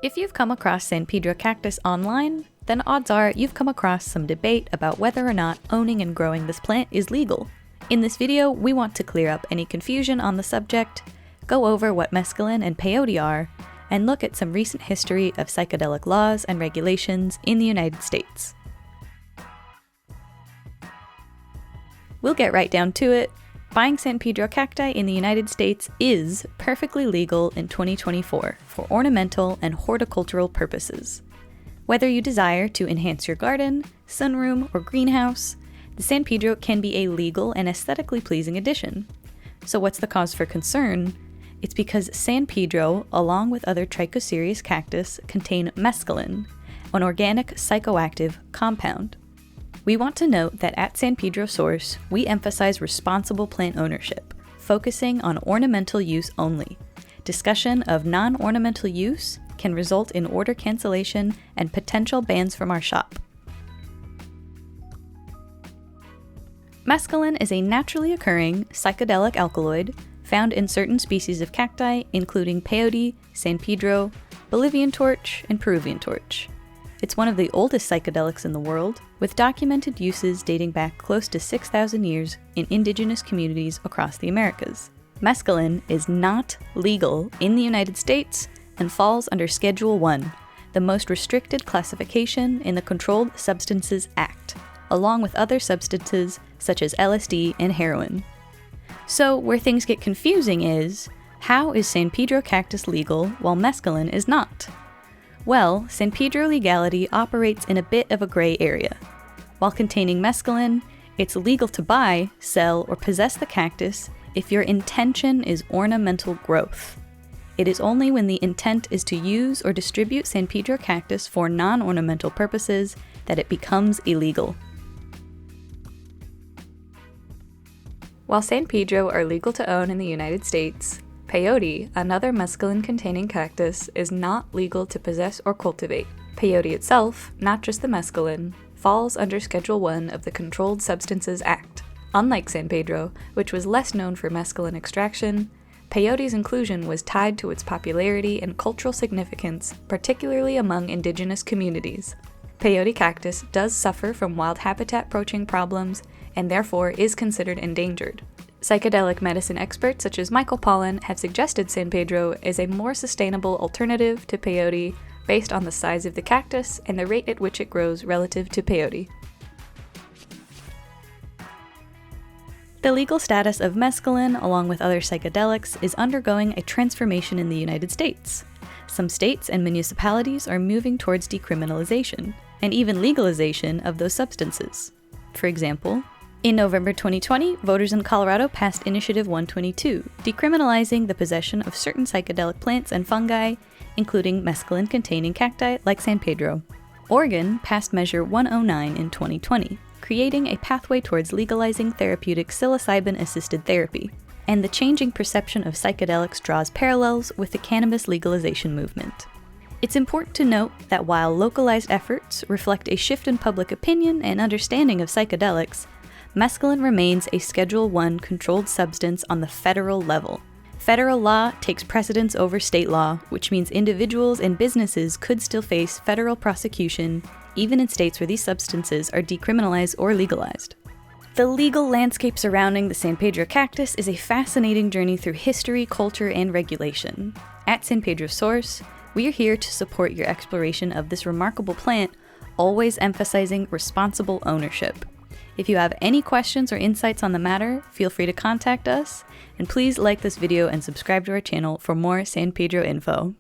If you've come across San Pedro cactus online, then odds are you've come across some debate about whether or not owning and growing this plant is legal. In this video, we want to clear up any confusion on the subject, go over what mescaline and peyote are, and look at some recent history of psychedelic laws and regulations in the United States. We'll get right down to it. Buying San Pedro cacti in the United States is perfectly legal in 2024 for ornamental and horticultural purposes. Whether you desire to enhance your garden, sunroom, or greenhouse, the San Pedro can be a legal and aesthetically pleasing addition. So what's the cause for concern? It's because San Pedro, along with other trichocereus cactus, contain mescaline, an organic psychoactive compound. We want to note that at San Pedro Source, we emphasize responsible plant ownership, focusing on ornamental use only. Discussion of non-ornamental use can result in order cancellation and potential bans from our shop. Mescaline is a naturally occurring psychedelic alkaloid found in certain species of cacti, including peyote, San Pedro, Bolivian torch, and Peruvian torch. It's one of the oldest psychedelics in the world, with documented uses dating back close to 6,000 years in indigenous communities across the Americas. Mescaline is not legal in the United States and falls under Schedule I, the most restricted classification in the Controlled Substances Act, along with other substances such as LSD and heroin. So where things get confusing is, how is San Pedro cactus legal while mescaline is not? Well, San Pedro legality operates in a bit of a gray area. While containing mescaline, it's legal to buy, sell, or possess the cactus if your intention is ornamental growth. It is only when the intent is to use or distribute San Pedro cactus for non-ornamental purposes that it becomes illegal. While San Pedro are legal to own in the United States, peyote, another mescaline-containing cactus, is not legal to possess or cultivate. Peyote itself, not just the mescaline, falls under Schedule I of the Controlled Substances Act. Unlike San Pedro, which was less known for mescaline extraction, peyote's inclusion was tied to its popularity and cultural significance, particularly among indigenous communities. Peyote cactus does suffer from wild habitat poaching problems and therefore is considered endangered. Psychedelic medicine experts such as Michael Pollan have suggested San Pedro is a more sustainable alternative to peyote based on the size of the cactus and the rate at which it grows relative to peyote. The legal status of mescaline, along with other psychedelics, is undergoing a transformation in the United States. Some states and municipalities are moving towards decriminalization, and even legalization of those substances. For example, in November 2020, voters in Colorado passed Initiative 122, decriminalizing the possession of certain psychedelic plants and fungi, including mescaline-containing cacti like San Pedro. Oregon passed Measure 109 in 2020, creating a pathway towards legalizing therapeutic psilocybin-assisted therapy, and the changing perception of psychedelics draws parallels with the cannabis legalization movement. It's important to note that while localized efforts reflect a shift in public opinion and understanding of psychedelics, mescaline remains a Schedule I controlled substance on the federal level. Federal law takes precedence over state law, which means individuals and businesses could still face federal prosecution, even in states where these substances are decriminalized or legalized. The legal landscape surrounding the San Pedro cactus is a fascinating journey through history, culture, and regulation. At San Pedro Source, we are here to support your exploration of this remarkable plant, always emphasizing responsible ownership. If you have any questions or insights on the matter, feel free to contact us, and please like this video and subscribe to our channel for more San Pedro info.